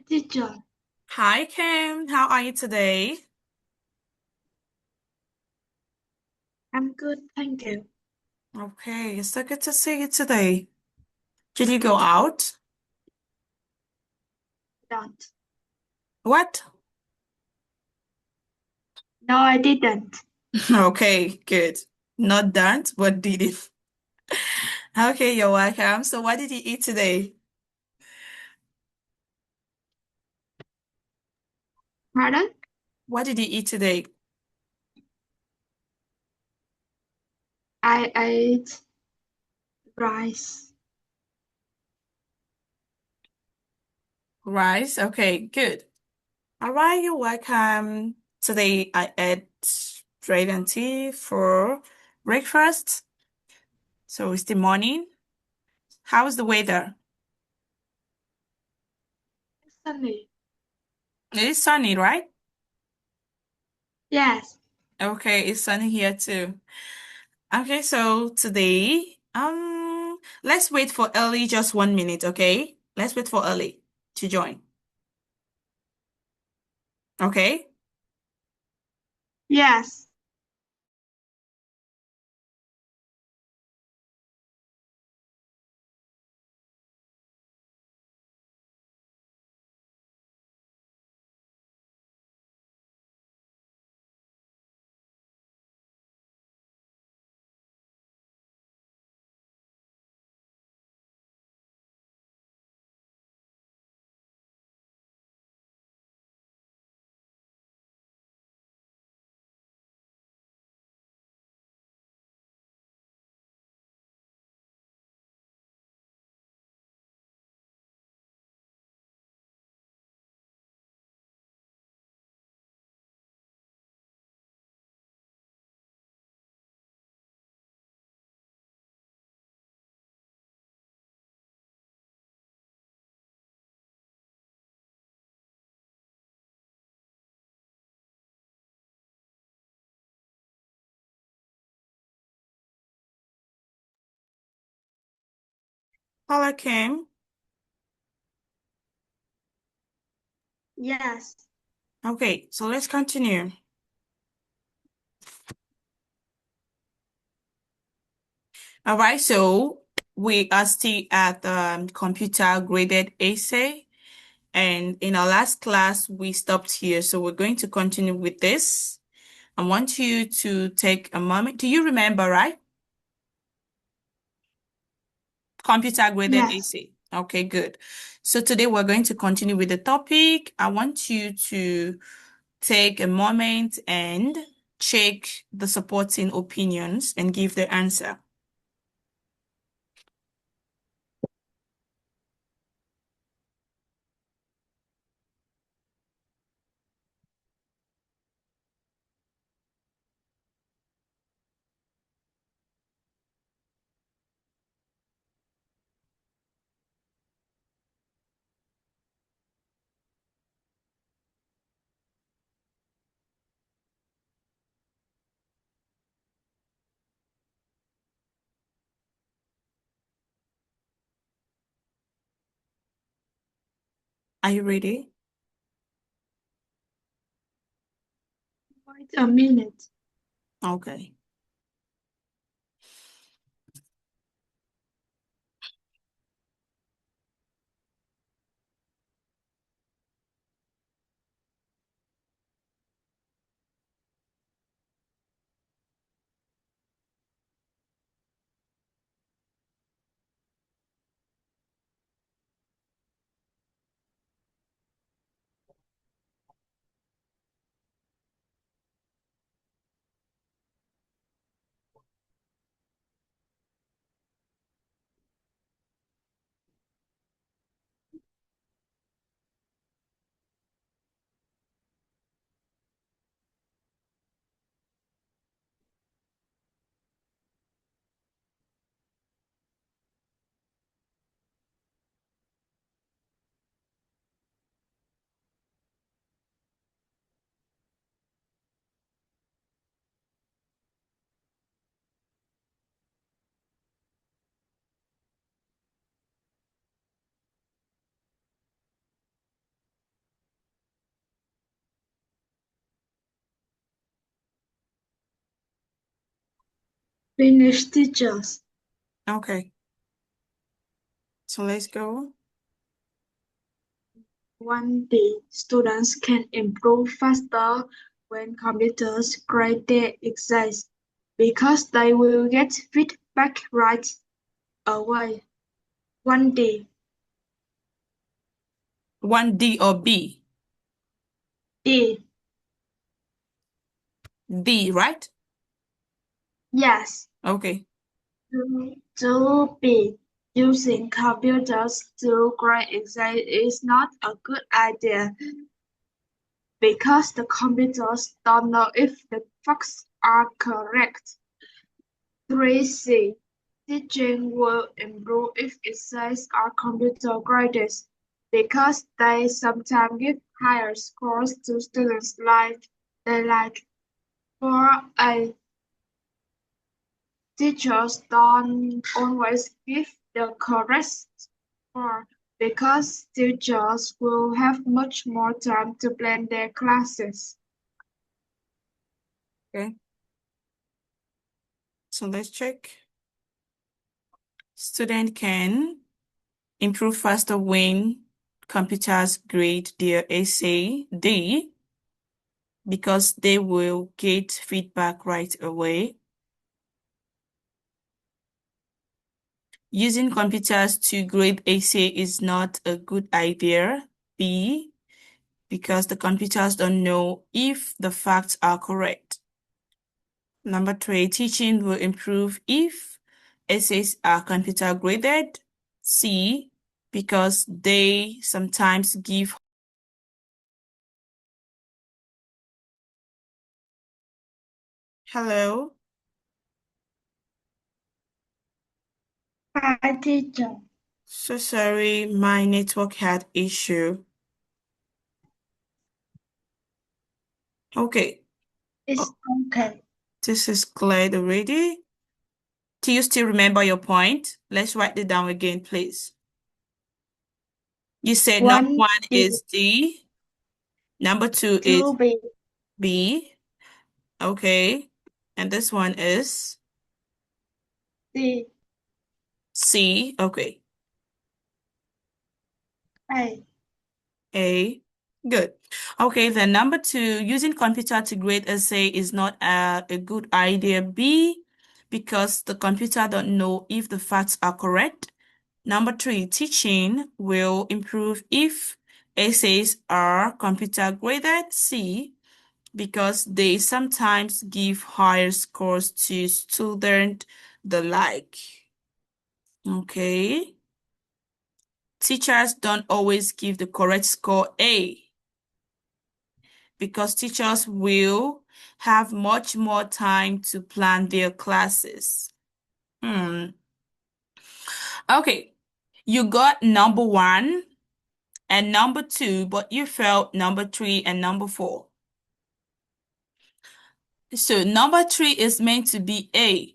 Teacher, Hi, Kim. How are you today? I'm good, thank you. Okay, it's so good to see you today. Did you go out? Don't. What? No, I didn't. Okay, good. Not done, but did it. Okay, you're welcome. So, what did you eat today? Pardon? What did you eat today? I ate rice. Rice. Okay, good. All right, you're welcome. Today, I ate bread and tea for breakfast. So, it's the morning. How's the weather? Sunny. It is sunny, right? Yes, Okay, it's sunny here too. Okay, so today, let's wait for Elly just 1 minute, okay? Let's wait for Elly to join. Okay? yes. Hello, Kim. Yes. Okay, so let's continue. All right, so we are still at computer graded essay, and in our last class, we stopped here. So we're going to continue with this. I want you to take a moment. Do you remember, right? Computer graded Yes. essay. Okay, good. So today we're going to continue with the topic. I want you to take a moment and check the supporting opinions and give the answer. Are you ready? Wait a minute. Okay. Finish teachers. Okay, so let's go. One day, students can improve faster when computers grade their essays because they will get feedback right away. One day, 1D or B? D. D, right? Yes. Okay. To be using computers to grade exams is not a good idea because the computers don't know if the facts are correct. 3C. Teaching will improve if essays are computer graded because they sometimes give higher scores to students they like. 4A. Teachers don't always give the correct score because teachers will have much more time to plan their classes. Okay. So let's check. Student can improve faster when computers grade their essay. D, because they will get feedback right away. Using computers to grade essay is not a good idea. B, because the computers don't know if the facts are correct. Number 3, teaching will improve if essays are computer graded. C, because they sometimes give. Hello. Hi, teacher. So sorry, my network had issue. Okay, It's oh, okay. this is cleared already. Do you still remember your point? Let's write it down again, please. You said number One one D, is D, number 2 is two B, B, okay, and this one is C, C, okay, A. A, good. Okay, then number 2, using computer to grade essay is not a good idea. B, because the computer don't know if the facts are correct. Number 3, teaching will improve if essays are computer graded. C, because they sometimes give higher scores to students the like. Okay. Teachers don't always give the correct score. A, because teachers will have much more time to plan their classes. Hmm. Okay. You got number 1 and number 2, but you failed number 3 and number 4. So number 3 is meant to be A.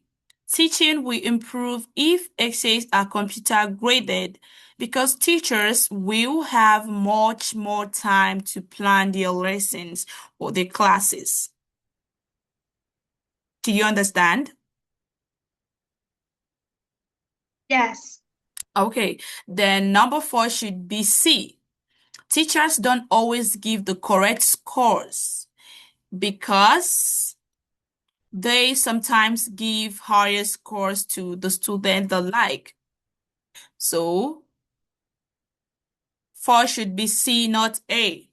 Teaching will improve if essays are computer graded because teachers will have much more time to plan their lessons or their classes. Do you understand? Yes. Okay, then number 4 should be C. Teachers don't always give the correct scores because they sometimes give higher scores to the student they like. So 4 should be C, not A.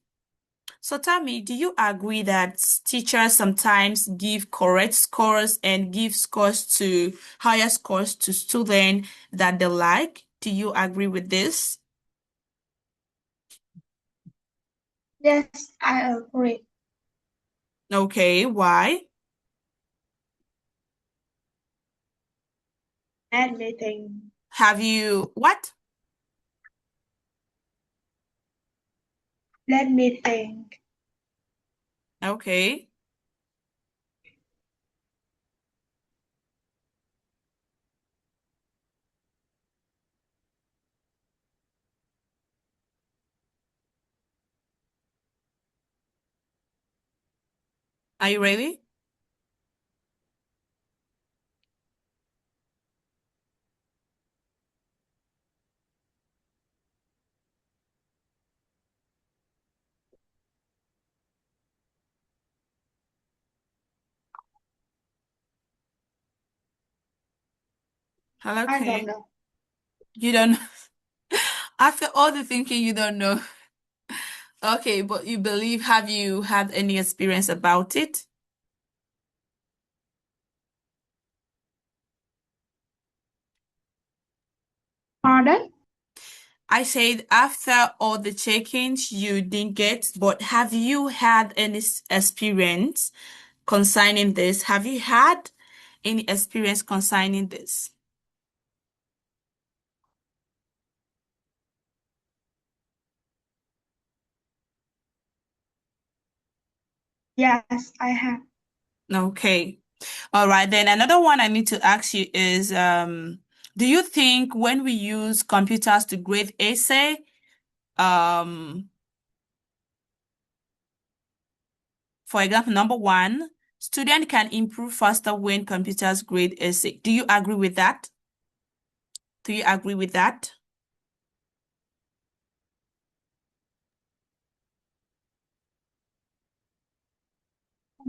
So tell me, do you agree that teachers sometimes give correct scores and give scores to higher scores to students that they like? Do you agree with this? Yes, I agree. Okay, why? Let me think. Have you what? Let me think. Okay. Are you ready? I don't Okay. know. You don't after all the thinking you don't know. Okay, but you believe, have you had any experience about it? Pardon? I said after all the check-ins you didn't get, but have you had any experience concerning this? Have you had any experience concerning this? Yes, I have. Okay. All right. Then another one I need to ask you is, do you think when we use computers to grade essay, um, for example, number one, student can improve faster when computers grade essay. Do you agree with that? Do you agree with that?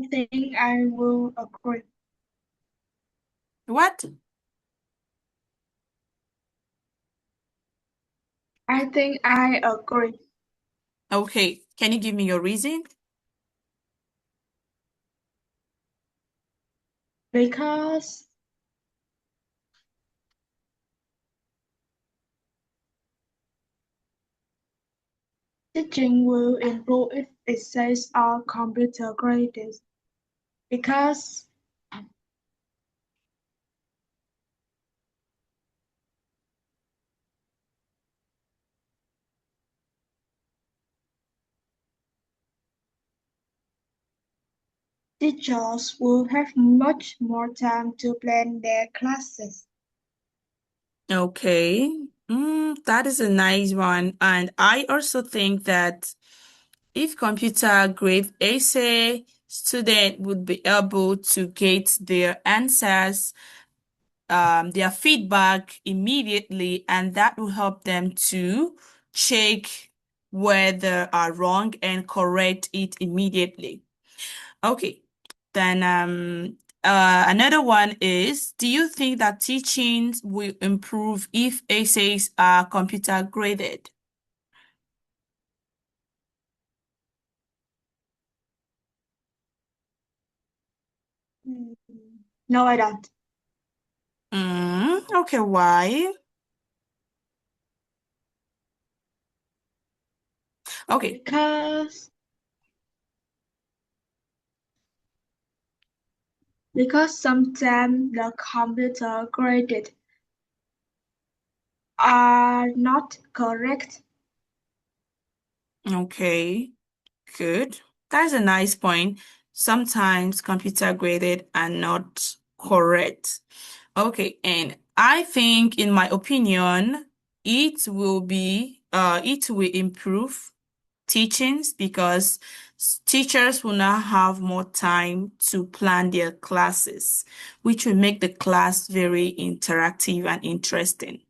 I think I will agree. What? I think I agree Okay. Can you give me your reason? because teaching will improve if essays are computer graded. Because teachers will have much more time to plan their classes. Okay. That is a nice one. And I also think that if computer grade essay, student would be able to get their answers, their feedback immediately, and that will help them to check where they are wrong and correct it immediately. Okay. Then another one is, do you think that teachings will improve if essays are computer graded? Mm, No, I don't. Okay, why? Okay. Because because sometimes the computer graded are not correct. Okay, good. That's a nice point. Sometimes computer graded are not correct. Okay, and I think, in my opinion, it will improve teachings because teachers will now have more time to plan their classes, which will make the class very interactive and interesting,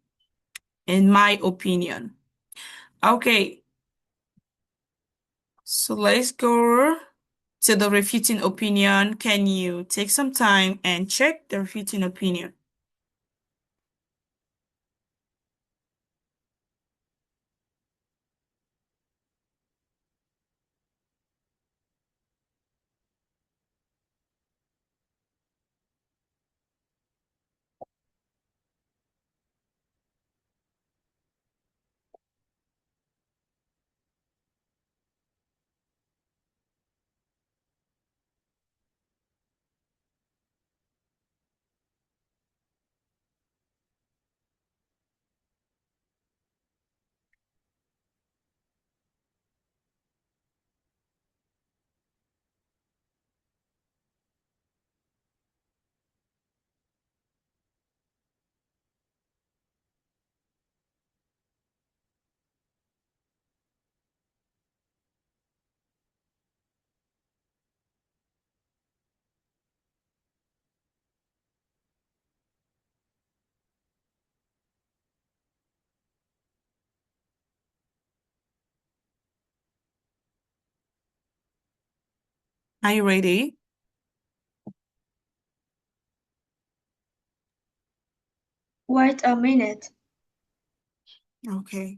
in my opinion. Okay, so let's go to the refuting opinion. Can you take some time and check the refuting opinion? Are you ready? Wait a minute. Okay.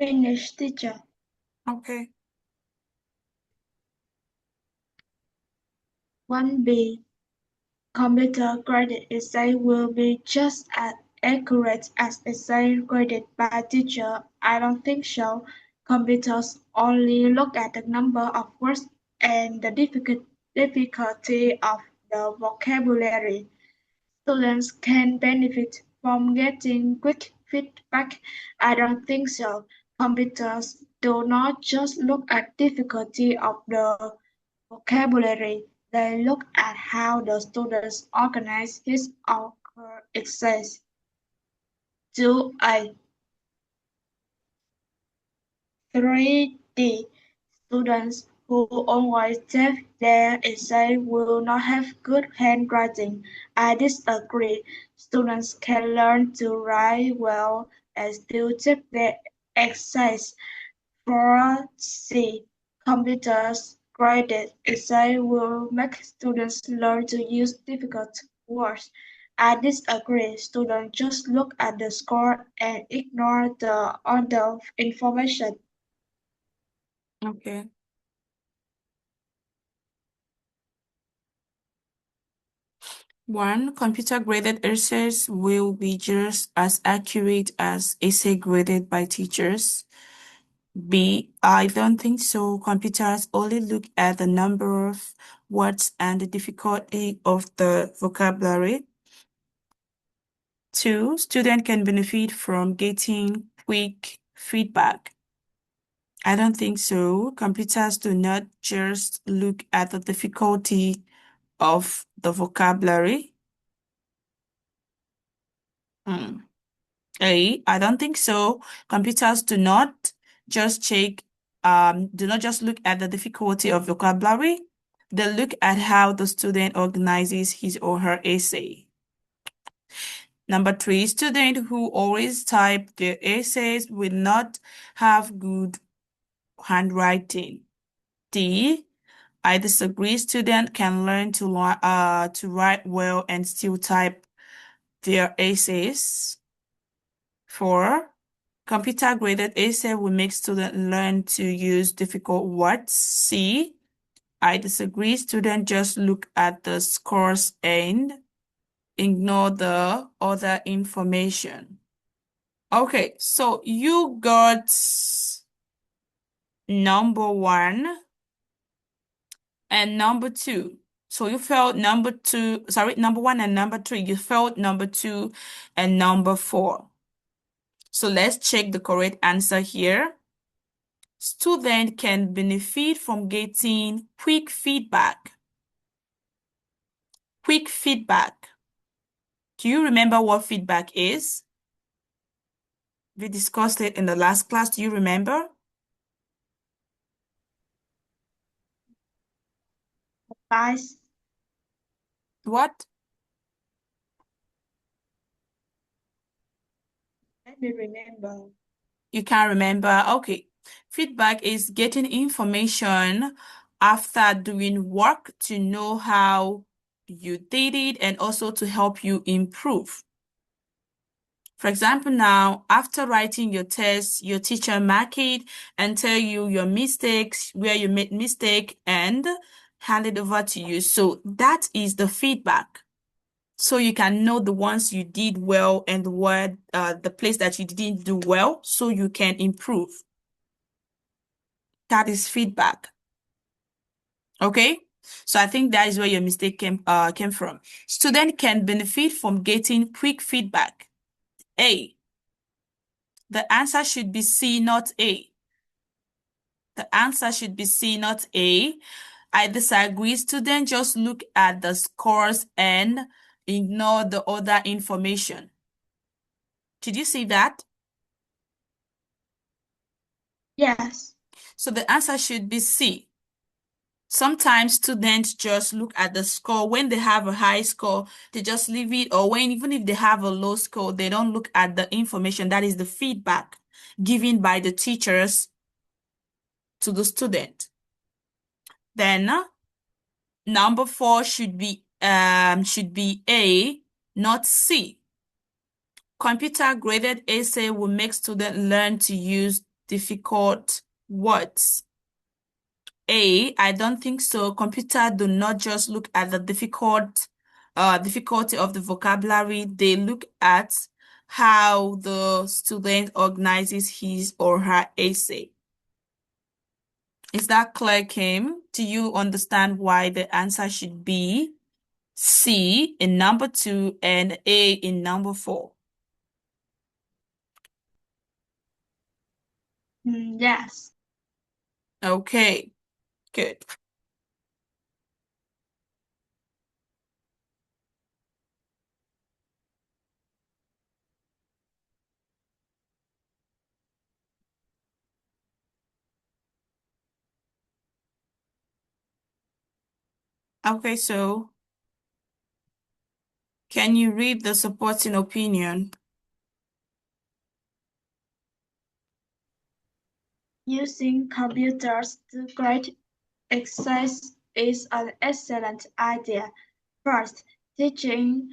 Finish, teacher. Okay. 1B. Computer-graded essay will be just as accurate as essay graded by teacher. I don't think so. Computers only look at the number of words and the difficulty of the vocabulary. Students can benefit from getting quick feedback. I don't think so. Computers do not just look at difficulty of the vocabulary, they look at how the students organize his or her essays. 2A. 3D. Students who always type their essay will not have good handwriting. I disagree. Students can learn to write well and still type their essays. 4C. Computers graded essay will make students learn to use difficult words. I disagree. Students just look at the score and ignore the other information. Okay. One, computer-graded essays will be just as accurate as essay graded by teachers. B, I don't think so. Computers only look at the number of words and the difficulty of the vocabulary. Two, students can benefit from getting quick feedback. I don't think so. Computers do not just look at the difficulty of the vocabulary. Hmm. A, I don't think so. Computers do not just look at the difficulty of vocabulary. They look at how the student organizes his or her essay. Number three, students who always type their essays will not have good handwriting. D, I disagree. Students can learn to write well and still type their essays. Four, computer-graded essay will make students learn to use difficult words. C, I disagree. Students just look at the scores and ignore the other information. Okay, so you got number one and number two. So you failed number one and number three. You failed number two and number four. So let's check the correct answer here. Students can benefit from getting quick feedback. Quick feedback. Do you remember what feedback is? We discussed it in the last class. Do you remember? Guys, What? let me remember. You can't remember? Okay. Feedback is getting information after doing work to know how you did it and also to help you improve. For example, now, after writing your test, your teacher mark it and tell you your mistakes, where you made mistake, and hand it over to you. So that is the feedback. So you can know the ones you did well and the place that you didn't do well, so you can improve. That is feedback. Okay? So I think that is where your mistake came from. Student can benefit from getting quick feedback. A. The answer should be C, not A. The answer should be C, not A. I disagree. Students just look at the scores and ignore the other information. Did you see that? Yes. So the answer should be C. Sometimes students just look at the score. When they have a high score, they just leave it, or even if they have a low score, they don't look at the information. That is the feedback given by the teachers to the student. Then number 4 should be A, not C. Computer graded essay will make students learn to use difficult words. A, I don't think so. Computer do not just look at the difficulty of the vocabulary. They look at how the student organizes his or her essay. Is that clear, Kim? Do you understand why the answer should be C in number 2 and A in number 4? Yes. Okay, good. Okay, so can you read the supporting opinion? Using computers to grade exercise is an excellent idea. First, teaching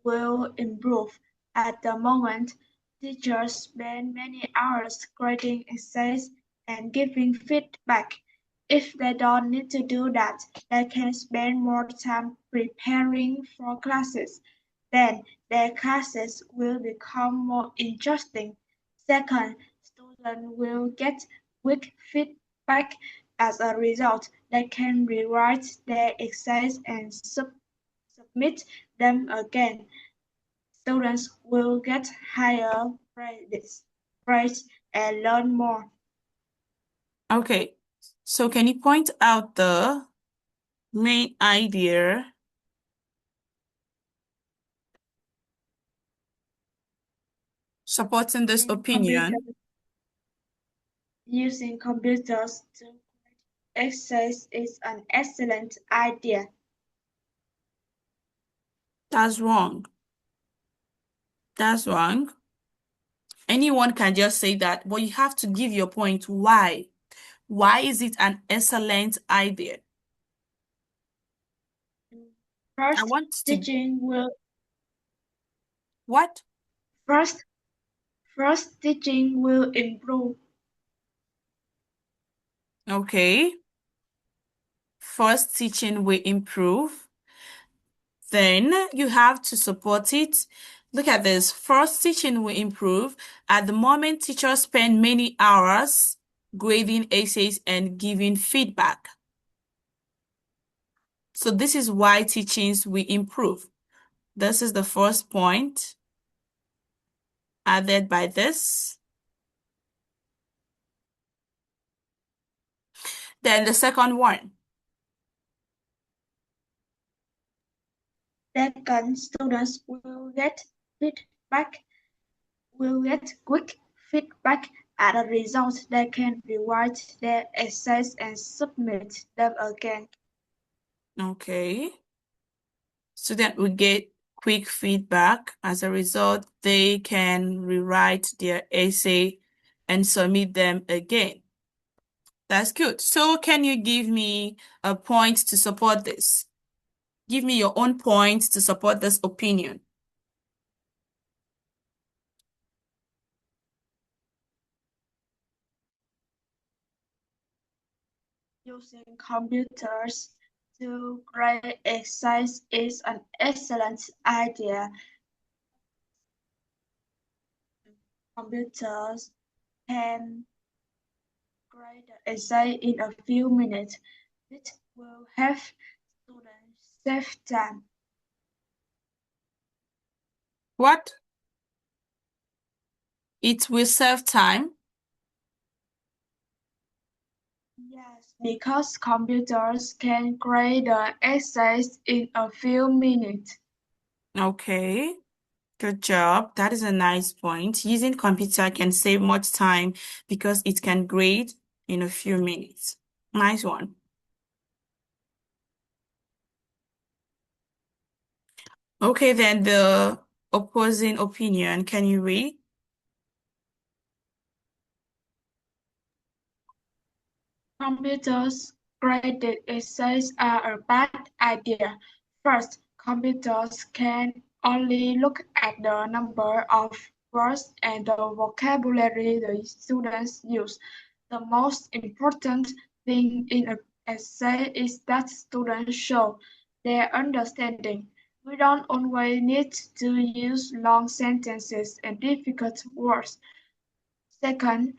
will improve. At the moment, teachers spend many hours grading essays and giving feedback. If they don't need to do that, they can spend more time preparing for classes. Then their classes will become more interesting. Second, students will get quick feedback. As a result, they can rewrite their essays and submit them again. Students will get higher grades and learn more. Okay, so can you point out the main idea supporting this In computer, opinion? using computers to exercise is an excellent idea. That's wrong. That's wrong. Anyone can just say that, but you have to give your point. Why? Why is it an excellent idea? I First, want to, teaching will what? first first teaching will improve. Okay. First, teaching will improve. Then you have to support it. Look at this. First, teaching will improve. At the moment, teachers spend many hours grading essays and giving feedback. So this is why teachings will improve. This is the first point added by this. Then the second one. Second, students will get quick feedback. As a result, they can rewrite their essays and submit them again. Okay. Student will get quick feedback. As a result, they can rewrite their essay and submit them again. That's good. So can you give me a point to support this? Give me your own point to support this opinion. Using computers to grade exercise is an excellent idea. Computers can grade the essay in a few minutes. It will have students save time. What? It will save time. Yes, because computers can grade the essays in a few minutes. Okay. Good job. That is a nice point. Using computer can save much time because it can grade in a few minutes. Nice one. Okay, then the opposing opinion. Can you read? Computers graded essays are a bad idea. First, computers can only look at the number of words and the vocabulary the students use. The most important thing in an essay is that students show their understanding. We don't always need to use long sentences and difficult words. Second,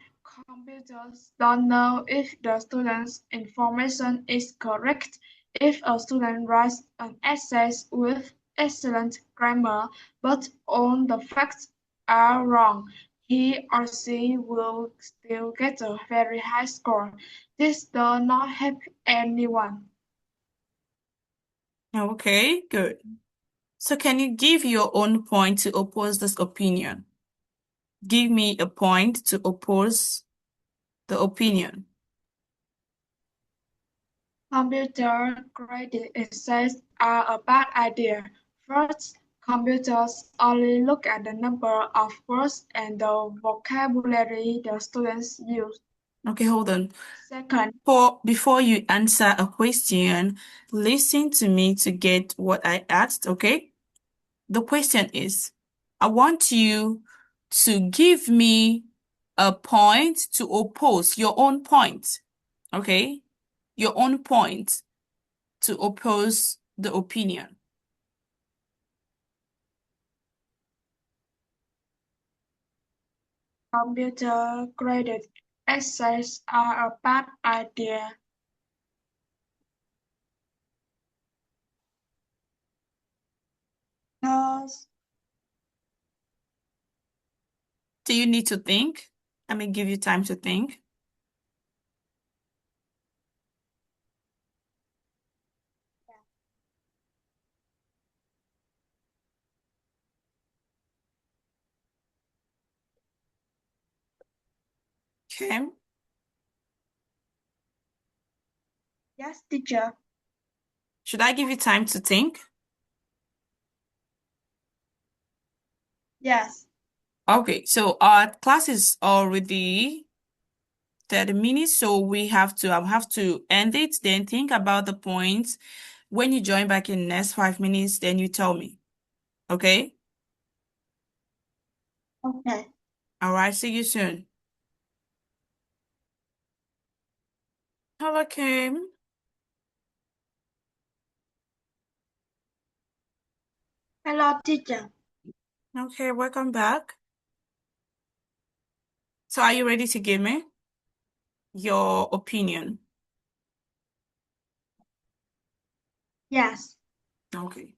computers don't know if the student's information is correct. If a student writes an essay with excellent grammar, but all the facts are wrong, he or she will still get a very high score. This does not help anyone. Okay, good. So can you give your own point to oppose this opinion? Give me a point to oppose the opinion. Computer-graded essays are a bad idea. First, computers only look at the number of words and the vocabulary the students use. Okay, hold on. Second, Before you answer a question, listen to me to get what I asked, okay? The question is, I want you to give me a point to oppose your own point, okay? Your own point to oppose the opinion. computer-graded essays are a bad idea. Because Do you need to think? Let me give you time to think. Okay. yes, teacher. Should I give you time to think? Yes. Okay, so our class is already 30 minutes, so I'll have to end it, then think about the points. When you join back in the next 5 minutes, then you tell me. Okay? Okay. All right, see you soon. Hello, Kim. Hello, teacher. Okay, welcome back. So are you ready to give me your opinion? Yes. Okay.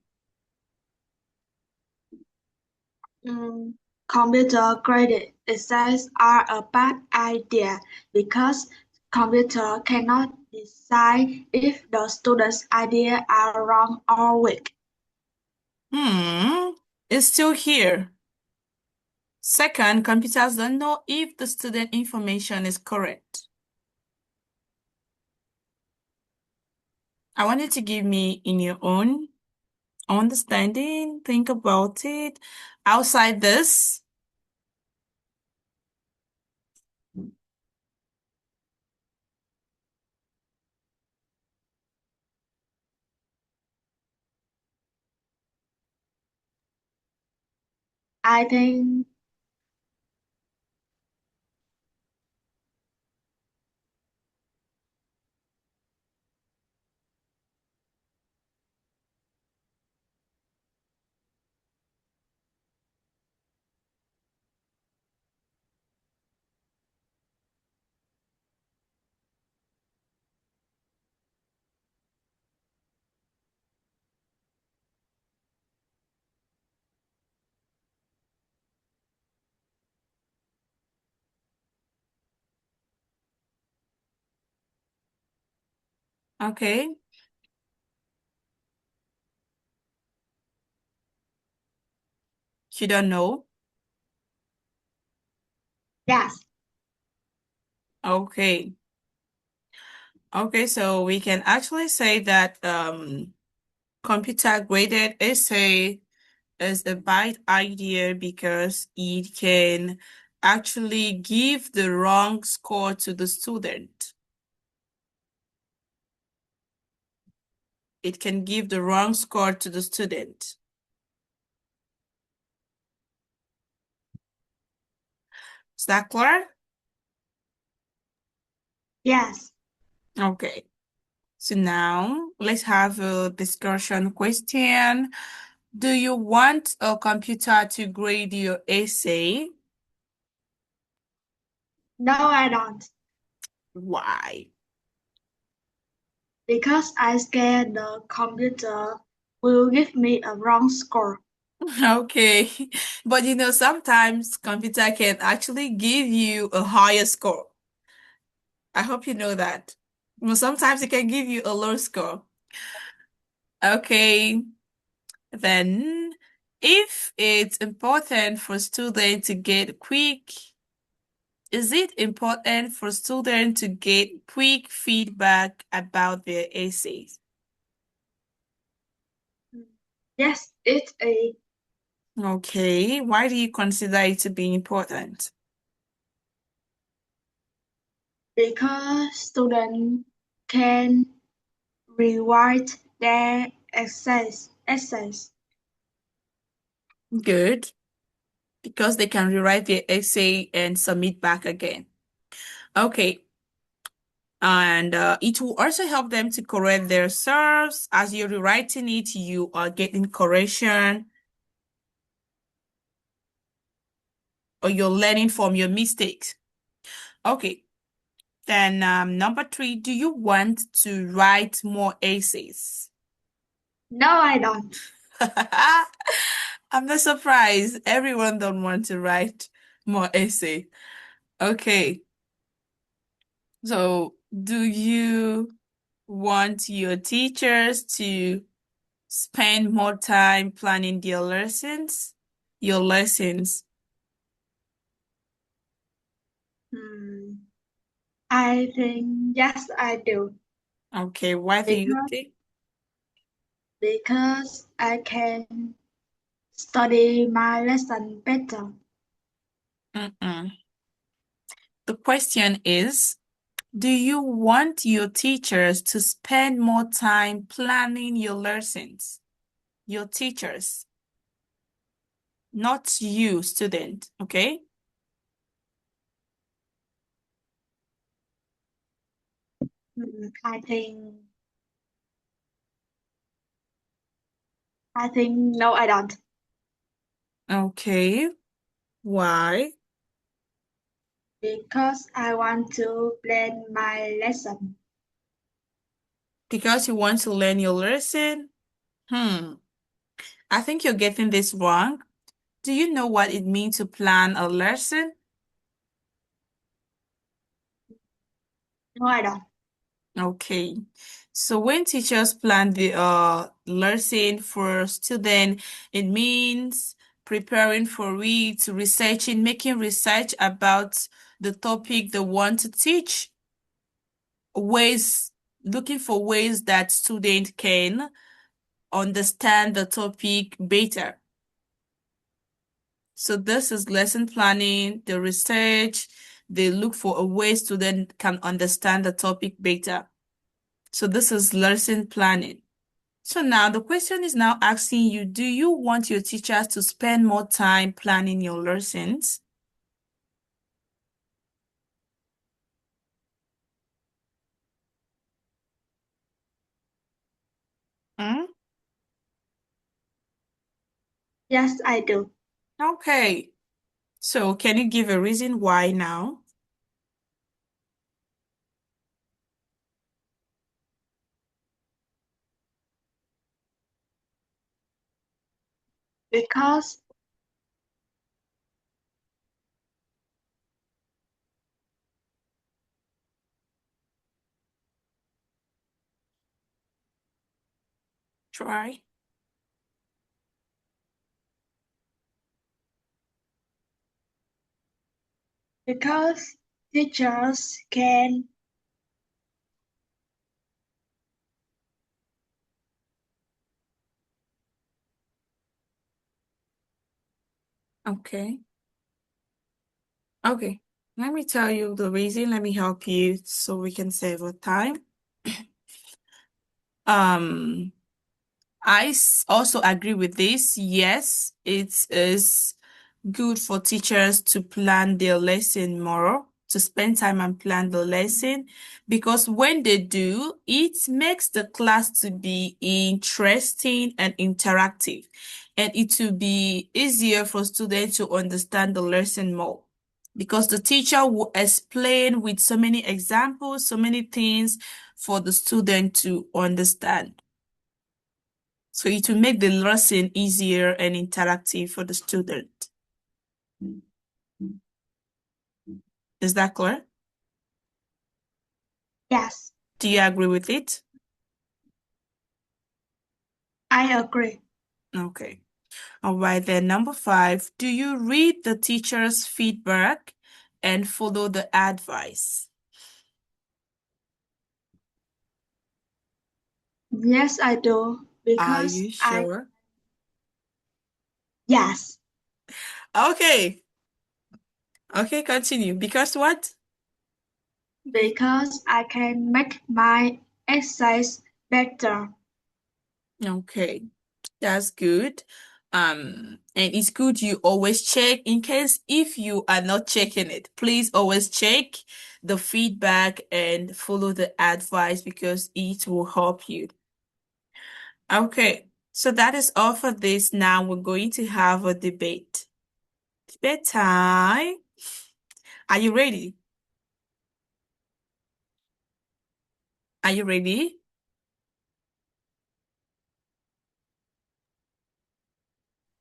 Computer-graded essays are a bad idea because computer cannot decide if the student's ideas are wrong or weak. It's still here. Second, computers don't know if the student information is correct. I want you to give me in your own understanding, think about it. Outside this, I think Okay. You don't know? Yes. Okay. Okay, so we can actually say that computer graded essay is a bad idea because it can actually give the wrong score to the student. It can give the wrong score to the student. Is that clear? Yes. Okay. So now let's have a discussion question. Do you want a computer to grade your essay? No, I don't. Why? Because I scared the computer will give me a wrong score. Okay. But sometimes computer can actually give you a higher score. I hope you know that. Well, sometimes it can give you a low score. Okay. Then, if it's important for students to get quick, is it important for students to get quick feedback about their essays? Yes, it's a Okay. Why do you consider it to be important? because students can rewrite their essays. Good. Because they can rewrite their essay and submit back again. Okay. And it will also help them to correct their serves. As you're rewriting it, you are getting correction or you're learning from your mistakes. Okay. Then number 3, do you want to write more essays? No, I don't. I'm not surprised. Everyone don't want to write more essay. Okay. So, do you want your teachers to spend more time planning their lessons? Your lessons. Hmm. I think yes, I do. Okay, why do you Because think? because I can study my lesson better. Mm-mm. The question is, do you want your teachers to spend more time planning your lessons? Your teachers, not you, student, okay? I think no, I don't. Okay, why? Because I want to plan my lesson. Because you want to learn your lesson? Hmm, I think you're getting this wrong. Do you know what it means to plan a lesson? No, I don't. Okay. So when teachers plan the lesson for student, it means preparing for it, researching, making research about the topic they want to teach, ways, looking for ways that student can understand the topic better. So this is lesson planning, the research, they look for a way student can understand the topic better. So this is lesson planning. So now the question is now asking you, do you want your teachers to spend more time planning your lessons? Mm? Yes, I do. Okay. So can you give a reason why now? Because Try. Because teachers can Okay. Okay. Let me tell you the reason. Let me help you so we can save our time. Um, also agree with this. Yes, it is good for teachers to plan their lesson more, to spend time and plan the lesson, because when they do, it makes the class to be interesting and interactive, and it will be easier for students to understand the lesson more. Because the teacher will explain with so many examples, so many things for the student to understand. So it will make the lesson easier and interactive for the student. Is that clear? yes, Do you agree with it? I agree. Okay. All right, then number 5, do you read the teacher's feedback and follow the advice? Yes, I do. Are Because you I sure? yes, Okay. Okay, continue. Because what? because I can make my exercise better. Okay. That's good. And it's good you always check in case if you are not checking it. Please always check the feedback and follow the advice because it will help you. Okay, so that is all for this. Now we're going to have a debate. Debate time. Are you ready? Are you ready?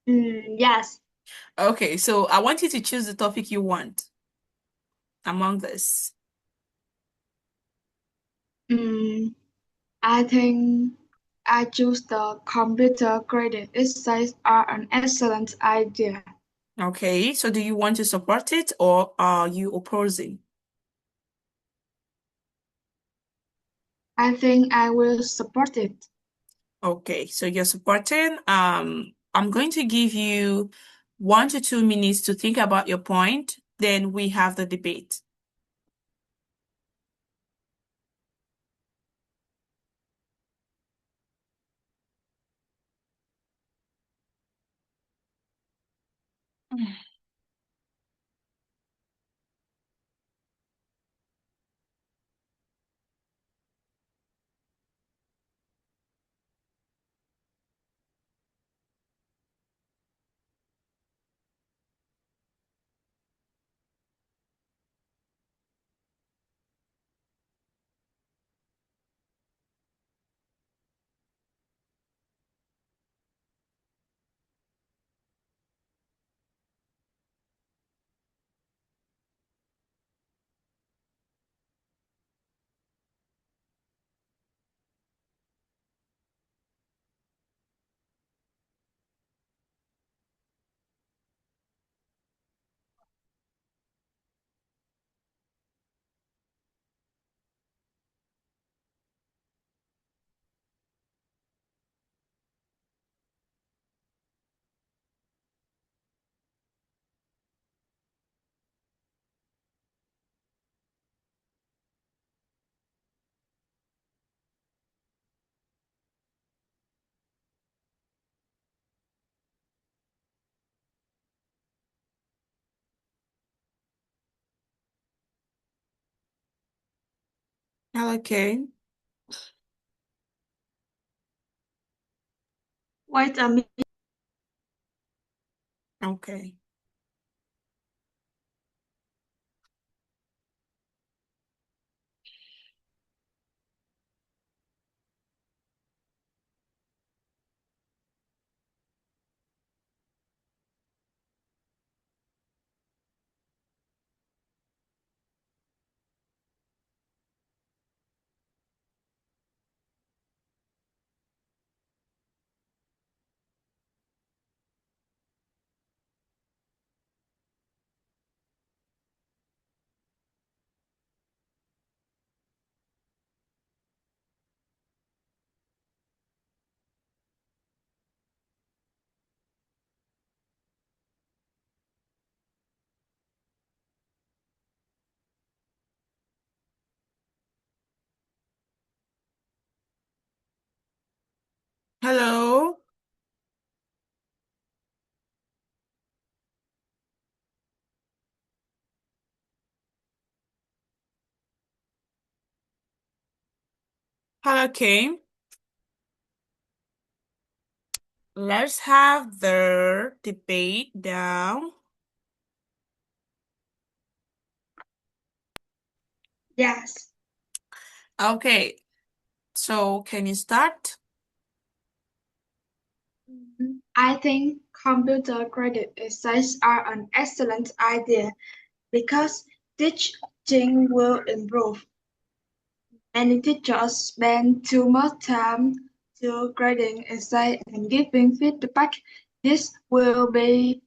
Yes. Okay, so I want you to choose the topic you want among this. Mm, I think I choose the computer graded exercise are an excellent idea. Okay, so do you want to support it or are you opposing? I think I will support it. Okay, so you're supporting. I'm going to give you 1 to 2 minutes to think about your point. Then we have the debate. Okay. Wait a minute. Okay. Hello, Kim. Let's have the debate down. Yes. Okay, so can you start? I think computer credit essays are an excellent idea because teaching will improve. Many teachers spend too much time to grading essays and giving feedback. This will be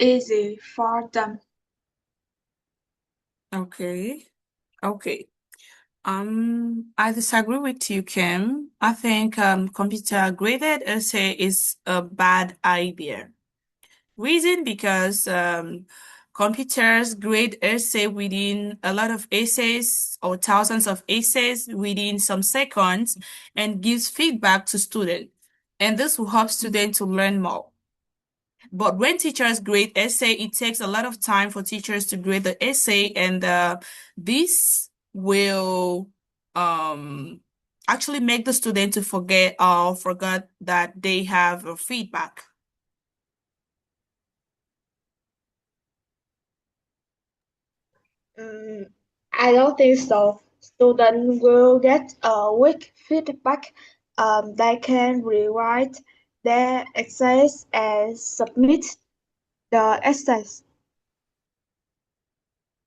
easy for them. Okay, okay. I disagree with you, Kim. I think computer graded essay is a bad idea. Reason because computers grade essay within a lot of essays or thousands of essays within some seconds and gives feedback to students. And this will help students to learn more. But when teachers grade essay, it takes a lot of time for teachers to grade the essay, and this will um, actually make the student to forget that they have a feedback. Mm, I don't think so. Students will get a weak feedback. They can rewrite their essays and submit the essays.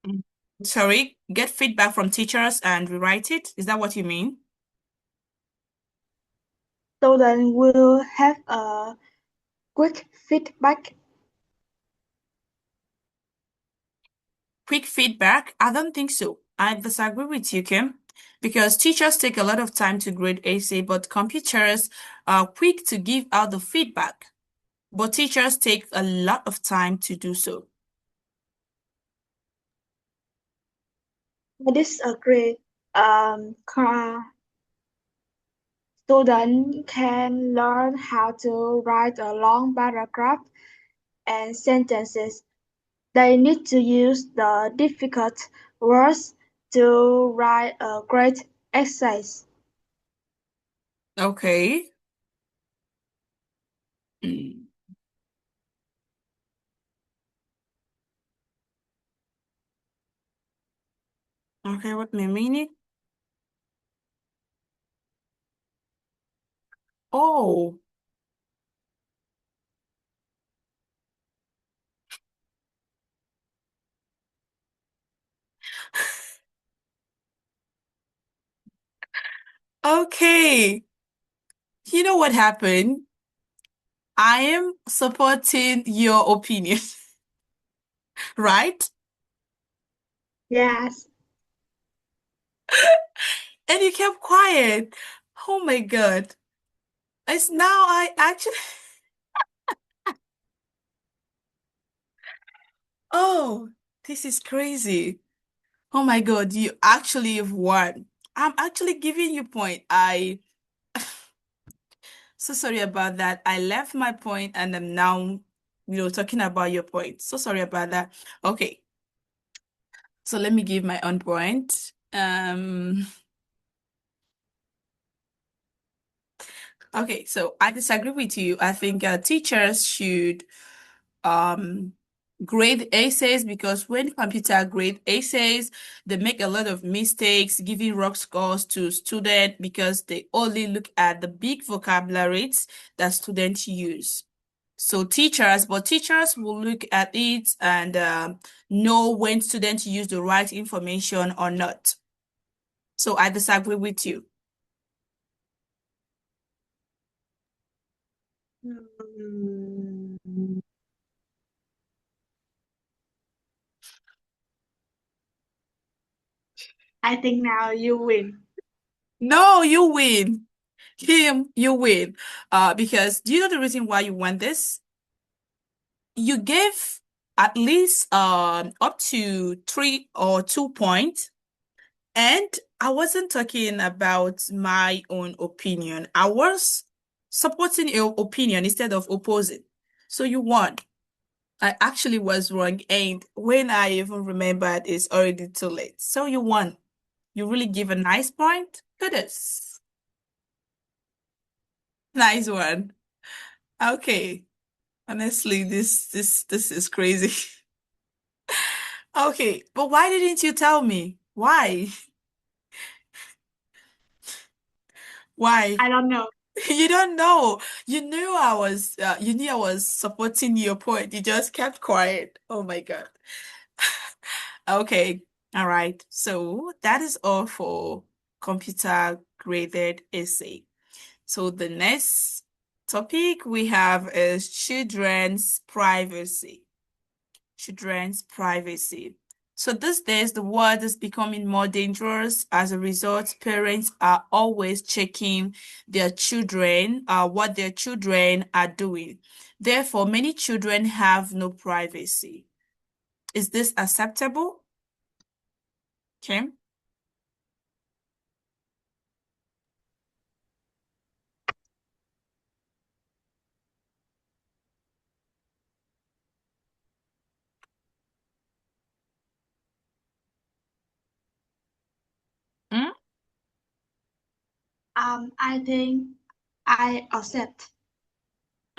Mm. Sorry, get feedback from teachers and rewrite it. Is that what you mean? Students will have a quick feedback. Quick feedback? I don't think so. I disagree with you, Kim, because teachers take a lot of time to grade essay, but computers are quick to give out the feedback. But teachers take a lot of time to do so. I disagree. Students can learn how to write a long paragraph and sentences. They need to use the difficult words to write a great essay. Okay. Mm. Okay, what may mean it? Oh, okay. You know what happened? I am supporting your opinion, right? Yes, And you kept quiet. Oh my God. It's now I actually, oh, this is crazy. Oh my God, you actually have won. I'm actually giving you point. So sorry about that. I left my point and I'm now, talking about your point. So sorry about that. Okay, so let me give my own point. Okay, so I disagree with you. I think teachers should um grade essays because when computer grade essays, they make a lot of mistakes, giving wrong scores to students because they only look at the big vocabularies that students use. So teachers will look at it and know when students use the right information or not. So I disagree with you. mm, I think now you win. No, you win. Kim, you win. Because do you know the reason why you won this? You gave at least up to 3 or 2 points, and I wasn't talking about my own opinion. I was supporting your opinion instead of opposing. So you won. I actually was wrong, and when I even remembered, it's already too late. So you won. You really give a nice point. Kudos. Nice one. Okay. Honestly, this is crazy. Okay, but why didn't you tell me? Why? Why? I don't know. You don't know. You knew I was supporting your point. You just kept quiet. Oh my God. Okay. All right. So that is all for computer graded essay. So the next topic we have is children's privacy. Children's privacy. So these days, the world is becoming more dangerous. As a result, parents are always checking their children, what their children are doing. Therefore, many children have no privacy. Is this acceptable? Kim? Hmm? I think I accept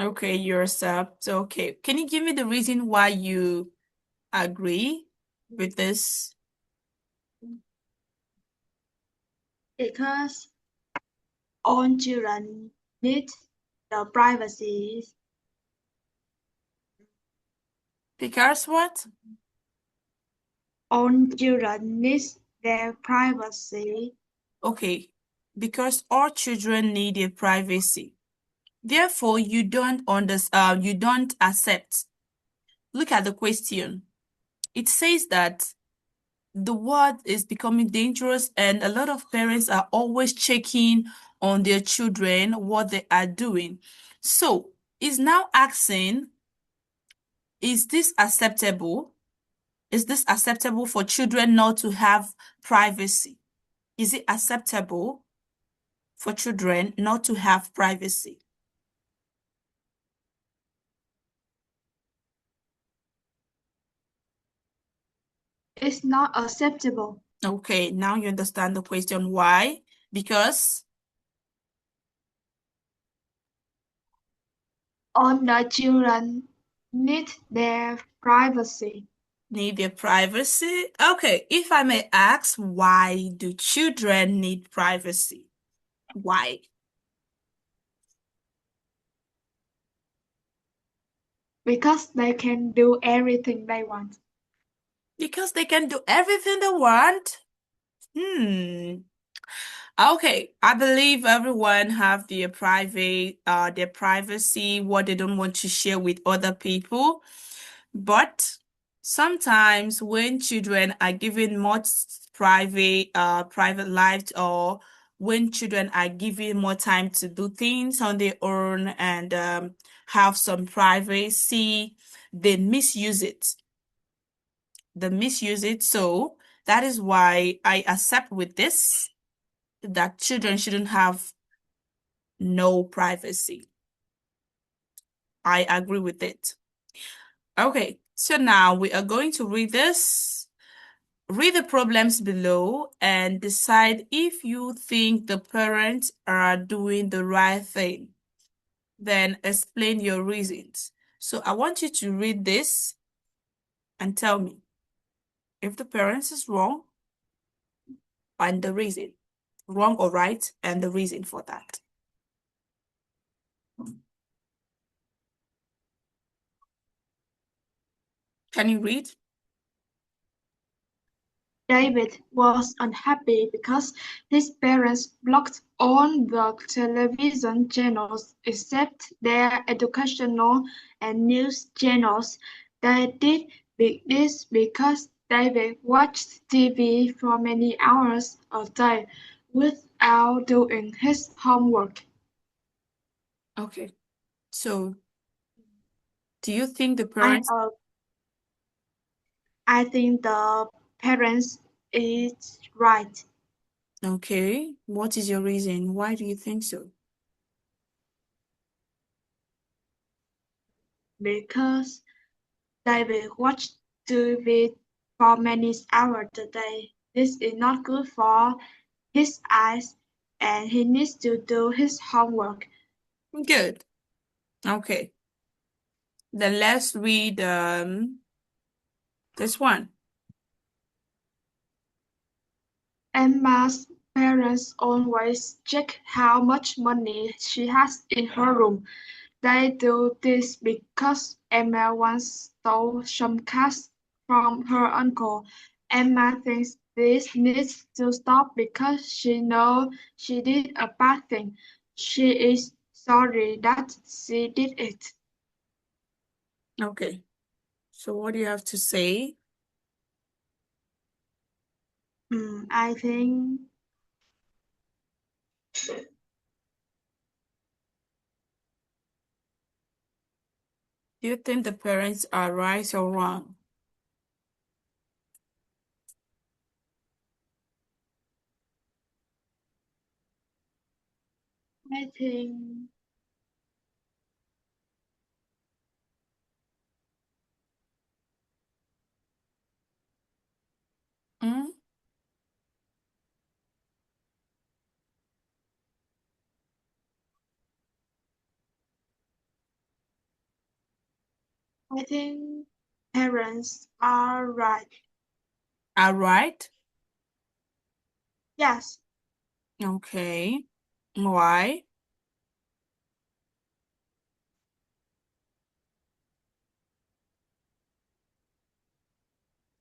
Okay, you accept. Okay. Can you give me the reason why you agree with this? because all children need the privacy. Because what? All children need their privacy. Okay. Because all children need a privacy. Therefore, you don't accept. Look at the question. It says that the world is becoming dangerous and a lot of parents are always checking on their children what they are doing. So, is now asking, is this acceptable? Is this acceptable for children not to have privacy? Is it acceptable for children not to have privacy? It's not acceptable. Okay, now you understand the question. Why? Because All the children need their privacy need their privacy. Okay, if I may ask, why do children need privacy? Why? because they can do everything they want. Because they can do everything they want. Hmm. Okay, I believe everyone have their privacy, what they don't want to share with other people. But sometimes when children are given much private lives, or when children are given more time to do things on their own and have some privacy, they misuse it. They misuse it. So that is why I accept with this that children shouldn't have no privacy. I agree with it. Okay, so now we are going to read this. Read the problems below and decide if you think the parents are doing the right thing. Then explain your reasons. So I want you to read this and tell me if the parents is wrong and the reason. Wrong or right and the reason for that. Can you read? David was unhappy because his parents blocked all the television channels except their educational and news channels. They did this because David watched TV for many hours a day without doing his homework. Okay. So do you think the I parents, uh, I think the parents is right okay, what is your reason? Why do you think so? because David watched TV for many hours a day. This is not good for his eyes and he needs to do his homework. Good. Okay. Then let's read this one. Emma's parents always check how much money she has in her room. They do this because Emma once stole some cash from her uncle. Emma thinks this needs to stop because she knows she did a bad thing. She is sorry that she did it. Okay. So what do you have to say? I think Do you think the parents are right or wrong? I think Mm? I think parents are right. Are right? Yes, Okay. Why?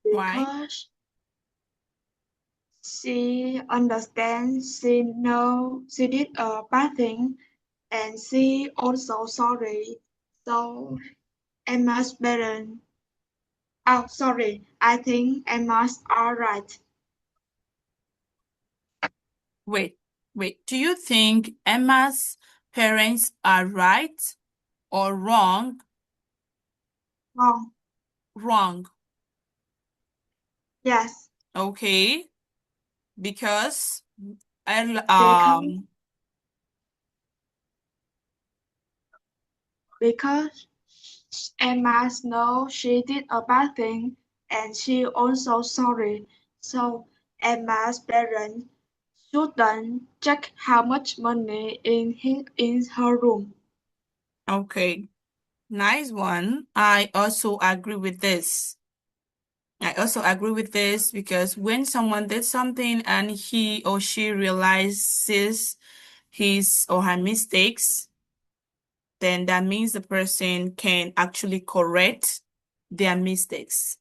Why? because she understands, she knows she did a bad thing, and she also sorry. So Emma's parents. Oh, sorry. I think Emma's all right. Wait, wait. Do you think Emma's parents are right or wrong? Wrong. Wrong. Yes, Okay. Because I because because Emma knows she did a bad thing, and she also sorry. So Emma's parents shouldn't check how much money in her room. okay. Nice one. I also agree with this. I also agree with this because when someone did something and he or she realizes his or her mistakes, then that means the person can actually correct their mistakes.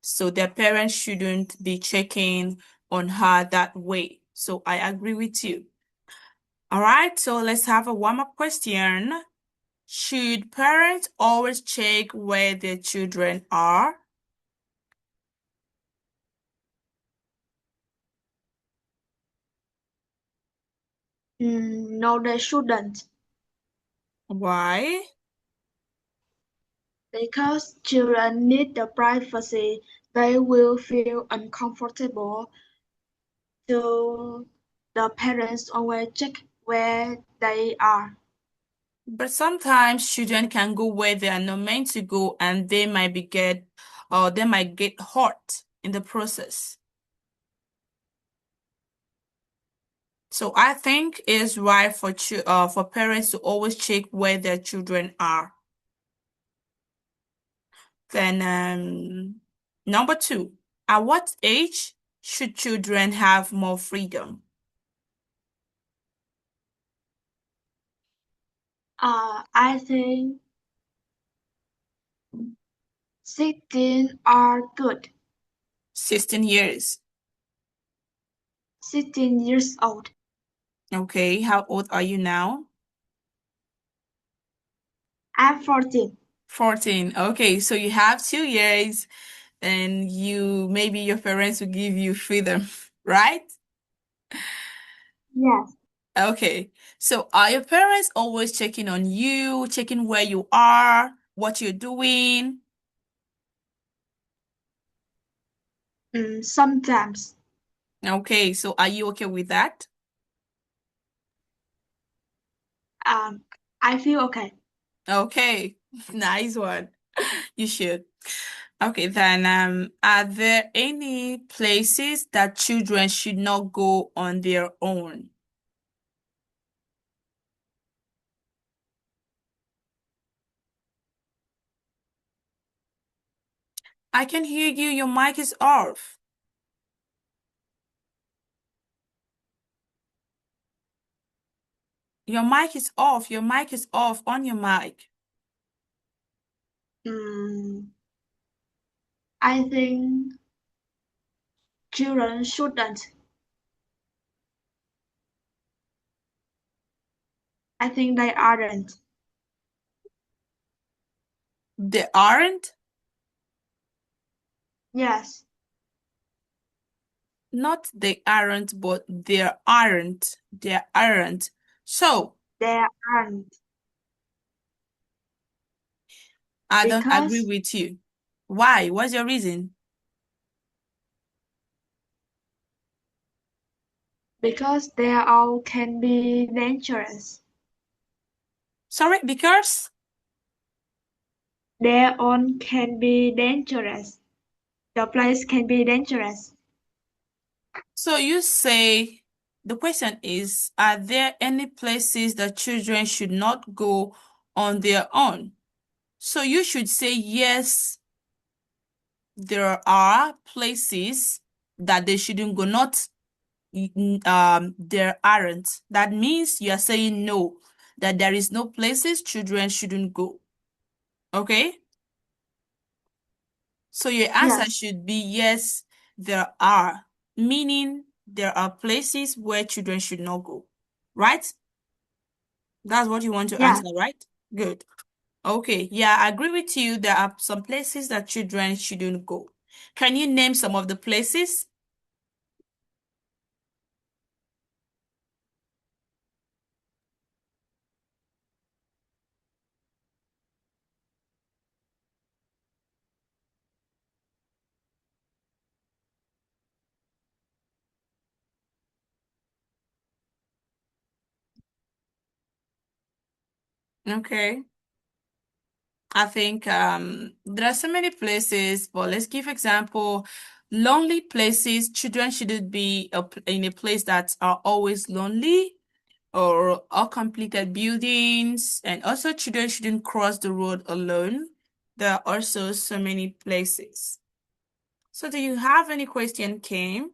So their parents shouldn't be checking on her that way. So I agree with you. All right, so let's have a warm-up question. Should parents always check where their children are? No, they shouldn't, Why? because children need the privacy. They will feel uncomfortable to the parents always check where they are. But sometimes children can go where they are not meant to go and they might get hurt in the process. So I think it's right for parents to always check where their children are. Then number two, at what age should children have more freedom? I think 16 are good. 16 years. 16 years old. Okay, how old are you now? I'm 14. 14. Okay, so you have 2 years and maybe your parents will give you freedom, right? Yes. Okay, so are your parents always checking on you, checking where you are, what you're doing? Sometimes. Okay, so are you okay with that? Um, I feel okay. Okay, nice one. You should. Okay, then are there any places that children should not go on their own? I can hear you. Your mic is off. Your mic is off. Your mic is off on your mic. Mm, I think children shouldn't. I think they aren't. They aren't? Yes, Not they aren't, but they aren't. They aren't. So, they aren't. I don't agree Because with you. Why? What's your reason? because they all can be dangerous. Sorry, because? Their own can be dangerous. The place can be dangerous. So you say the question is, are there any places that children should not go on their own? So you should say yes, there are places that they shouldn't go, not there aren't. That means you are saying no, that there is no places children shouldn't go. Okay? So your answer Yes, should be yes, there are, meaning there are places where children should not go. Right? That's what you want to answer, yes. right? Good. Okay. Yeah, I agree with you. There are some places that children shouldn't go. Can you name some of the places? Okay. I think there are so many places, but let's give example. Lonely places, children shouldn't be in a place that are always lonely or uncompleted buildings, and also children shouldn't cross the road alone. There are also so many places. So do you have any question, Kim?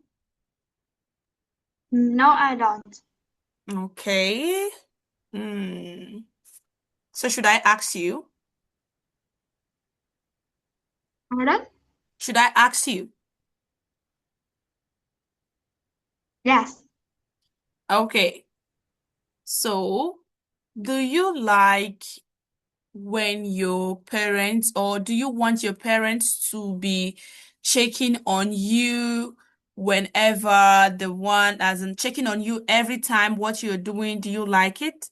No, I don't. Okay. Hmm. So should I ask you? Pardon? Should I ask you? Yes. Okay. So, do you like when your parents, or do you want your parents to be checking on you whenever the one, as in checking on you every time what you're doing? Do you like it?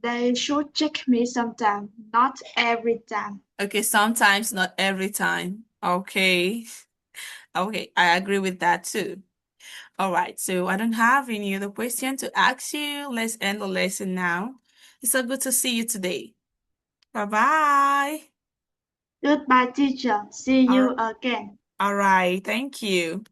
They should check me sometime, not every time. Okay, sometimes, not every time. Okay. Okay, I agree with that too. All right, so I don't have any other question to ask you. Let's end the lesson now. It's so good to see you today. Bye-bye. Goodbye, teacher. See All you right. again. All right, thank you.